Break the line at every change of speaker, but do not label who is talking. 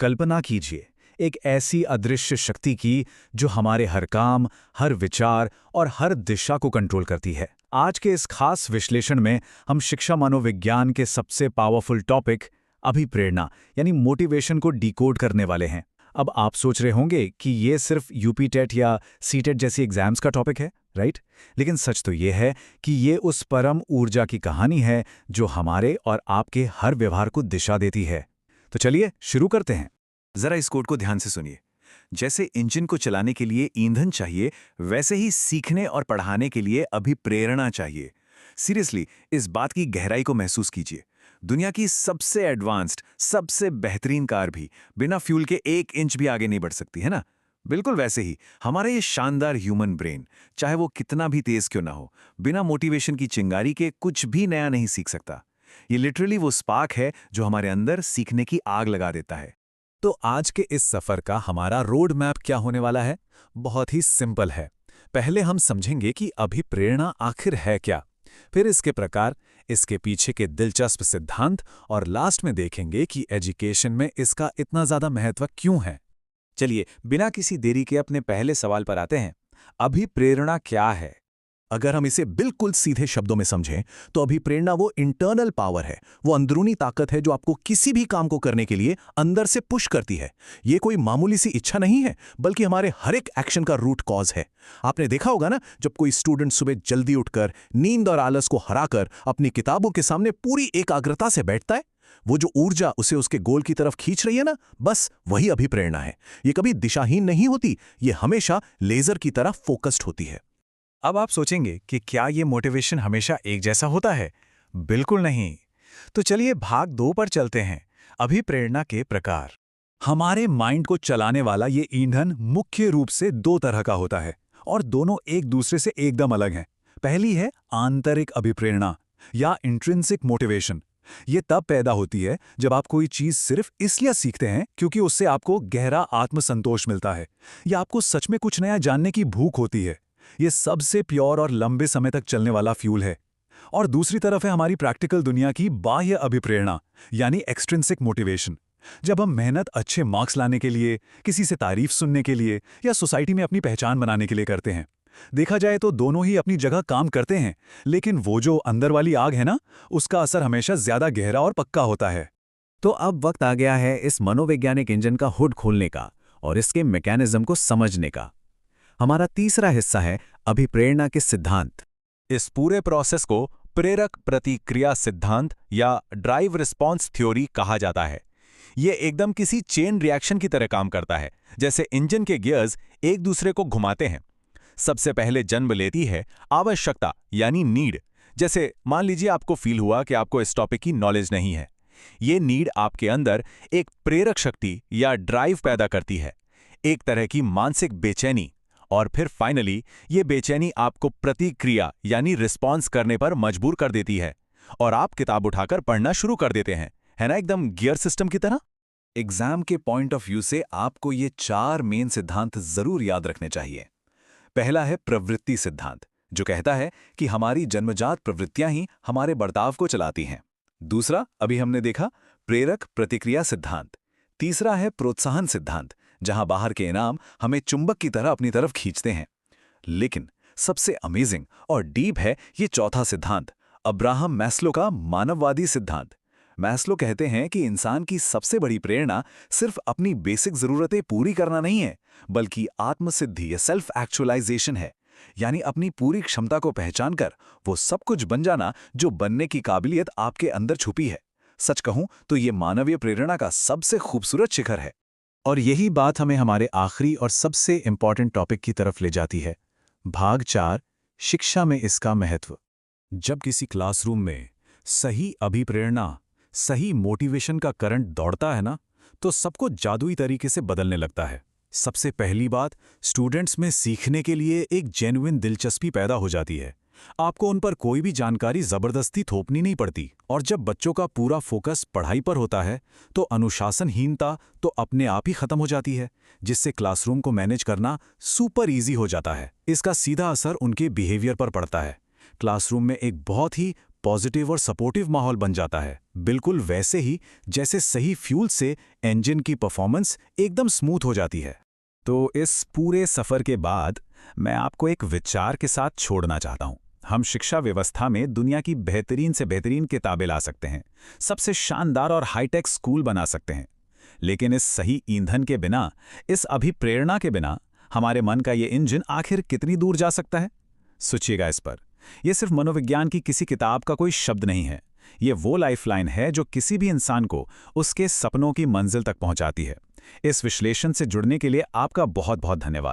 कल्पना कीजिए एक ऐसी अदृश्य शक्ति की जो हमारे हर काम, हर विचार और हर दिशा को कंट्रोल करती है। आज के इस खास विश्लेषण में हम शिक्षा मनोविज्ञान के सबसे पावरफुल टॉपिक अभिप्रेरणा यानी मोटिवेशन को डिकोड करने वाले हैं। अब आप सोच रहे होंगे कि ये सिर्फ यूपी टेट या सीटेट जैसी एग्जाम्स का टॉपिक है, राइट? लेकिन सच तो ये है कि ये उस परम ऊर्जा की कहानी है जो हमारे और आपके हर व्यवहार को दिशा देती है। तो चलिए शुरू करते हैं।
जरा इस कोड को ध्यान से सुनिए। जैसे इंजन को चलाने के लिए ईंधन चाहिए, वैसे ही सीखने और पढ़ाने के लिए अभिप्रेरणा चाहिए। सीरियसली, इस बात की गहराई को महसूस कीजिए। दुनिया की सबसे एडवांस्ड, सबसे बेहतरीन कार भी बिना फ्यूल के 1 इंच भी आगे नहीं बढ़ सकती, है ना? बिल्कुल वैसे ही हमारा ये शानदार ह्यूमन ब्रेन, चाहे वो कितना भी तेज क्यों ना हो, बिना मोटिवेशन की चिंगारी के कुछ भी नया नहीं सीख सकता। ये लिटरली वो स्पार्क है जो हमारे अंदर सीखने की आग लगा देता है।
तो आज के इस सफर का हमारा रोड मैप क्या होने वाला है? बहुत ही सिंपल है। पहले हम समझेंगे कि अभिप्रेरणा आखिर है क्या, फिर इसके प्रकार, इसके पीछे के दिलचस्प सिद्धांत और लास्ट में देखेंगे कि एजुकेशन में इसका इतना ज्यादा महत्व क्यों है।
चलिए बिना किसी देरी के अपने पहले सवाल पर आते हैं। अभिप्रेरणा क्या है?
अगर हम इसे बिल्कुल सीधे शब्दों में समझें तो अभिप्रेरणा वो इंटरनल पावर है, वो अंदरूनी ताकत है जो आपको किसी भी काम को करने के लिए अंदर से पुश करती है। ये कोई मामूली सी इच्छा नहीं है, बल्कि हमारे हर एक एक्शन का रूट कॉज है। आपने देखा होगा ना, जब कोई स्टूडेंट सुबह जल्दी उठकर नींद और आलस को हराकर अपनी किताबों के सामने पूरी एकाग्रता से बैठता है, वो जो ऊर्जा उसे उसके गोल की तरफ खींच रही है ना, बस वही अभिप्रेरणा है। ये कभी दिशाहीन नहीं होती, ये हमेशा लेजर की तरह फोकस्ड होती है।
अब आप सोचेंगे कि क्या ये मोटिवेशन हमेशा एक जैसा होता है? बिल्कुल नहीं। तो चलिए भाग 2 पर चलते हैं, अभिप्रेरणा के प्रकार। हमारे माइंड को चलाने वाला ये ईंधन मुख्य रूप से 2 तरह का होता है और दोनों एक दूसरे से एकदम अलग हैं। पहली है आंतरिक अभिप्रेरणा या इंट्रिंसिक मोटिवेशन। ये तब पैदा होती है जब आप कोई चीज सिर्फ इसलिए सीखते हैं क्योंकि उससे आपको गहरा आत्मसंतोष मिलता है या आपको सच में कुछ नया जानने की भूख होती है। ये सबसे प्योर और लंबे समय तक चलने वाला फ्यूल है। और दूसरी तरफ है हमारी प्रैक्टिकल दुनिया की बाह्य अभिप्रेरणा यानी एक्सट्रिंसिक मोटिवेशन। जब हम मेहनत अच्छे मार्क्स लाने के लिए, किसी से तारीफ सुनने के लिए या सोसाइटी में अपनी पहचान बनाने के लिए करते हैं। देखा जाए तो दोनों ही अपनी जगह काम करते हैं, लेकिन वो जो अंदर वाली आग है ना, उसका असर हमेशा ज्यादा गहरा और पक्का होता है।
तो अब वक्त आ गया है इस मनोवैज्ञानिक इंजन का हुड खोलने का और इसके मैकेनिज्म को समझने का। हमारा तीसरा हिस्सा है अभिप्रेरणा के सिद्धांत।
इस पूरे प्रोसेस को प्रेरक प्रतिक्रिया सिद्धांत या ड्राइव रिस्पॉन्स थ्योरी कहा जाता है। ये एकदम किसी चेन रिएक्शन की तरह काम करता है, जैसे इंजन के गियर्स एक दूसरे को घुमाते हैं। सबसे पहले जन्म लेती है आवश्यकता यानी नीड। जैसे मान लीजिए आपको फील हुआ कि आपको इस टॉपिक की नॉलेज नहीं है। ये नीड आपके अंदर एक प्रेरक शक्ति या ड्राइव पैदा करती है, एक तरह की मानसिक बेचैनी। और फिर फाइनली ये बेचैनी आपको प्रतिक्रिया यानी रिस्पॉन्स करने पर मजबूर कर देती है और आप किताब उठाकर पढ़ना शुरू कर देते हैं, है ना? एकदम गियर सिस्टम की तरह।
एग्जाम के पॉइंट ऑफ व्यू से आपको ये 4 मेन सिद्धांत जरूर याद रखने चाहिए। पहला है प्रवृत्ति सिद्धांत, जो कहता है कि हमारी जन्मजात प्रवृत्तियां ही हमारे बर्ताव को चलाती हैं। दूसरा, अभी हमने देखा, प्रेरक प्रतिक्रिया सिद्धांत। तीसरा है प्रोत्साहन सिद्धांत, जहां बाहर के इनाम हमें चुंबक की तरह अपनी तरफ खींचते हैं। लेकिन सबसे अमेजिंग और डीप है ये चौथा सिद्धांत, अब्राहम मैस्लो का मानववादी सिद्धांत। मैस्लो कहते हैं कि इंसान की सबसे बड़ी प्रेरणा सिर्फ अपनी बेसिक जरूरतें पूरी करना नहीं है, बल्कि आत्मसिद्धि या सेल्फ एक्चुअलाइजेशन है। यानी अपनी पूरी क्षमता को पहचान कर वो सब कुछ बन जाना जो बनने की काबिलियत आपके अंदर छुपी है। सच कहूं तो ये मानवीय प्रेरणा का सबसे खूबसूरत शिखर है।
और यही बात हमें हमारे आखिरी और सबसे इंपॉर्टेंट टॉपिक की तरफ ले जाती है, भाग 4, शिक्षा में इसका महत्व। जब किसी क्लासरूम में सही अभिप्रेरणा, सही मोटिवेशन का करंट दौड़ता है ना, तो सबको जादुई तरीके से बदलने लगता है। सबसे पहली बात, स्टूडेंट्स में सीखने के लिए एक जेन्युइन दिलचस्पी पैदा हो जाती है। आपको उन पर कोई भी जानकारी जबरदस्ती थोपनी नहीं पड़ती। और जब बच्चों का पूरा फोकस पढ़ाई पर होता है तो अनुशासनहीनता तो अपने आप ही खत्म हो जाती है, जिससे क्लासरूम को मैनेज करना सुपर इजी हो जाता है। इसका सीधा असर उनके बिहेवियर पर पड़ता है। क्लासरूम में एक बहुत ही
पॉजिटिव और सपोर्टिव माहौल बन जाता है, बिल्कुल वैसे ही जैसे सही फ्यूल से इंजन की परफॉर्मेंस एकदम स्मूथ हो जाती है। तो इस पूरे सफ़र के बाद मैं आपको एक विचार के साथ छोड़ना चाहता हूँ। हम शिक्षा व्यवस्था में दुनिया की बेहतरीन से बेहतरीन किताबें ला सकते हैं, सबसे शानदार और हाईटेक स्कूल बना सकते हैं, लेकिन इस सही ईंधन के बिना, इस अभिप्रेरणा के बिना हमारे मन का ये इंजन आखिर कितनी दूर जा सकता है? सोचिएगा इस पर। यह सिर्फ मनोविज्ञान की किसी किताब का कोई शब्द नहीं है। ये वो लाइफलाइन है जो किसी भी इंसान को उसके सपनों की मंजिल तक पहुंचाती है। इस विश्लेषण से जुड़ने के लिए आपका बहुत बहुत धन्यवाद।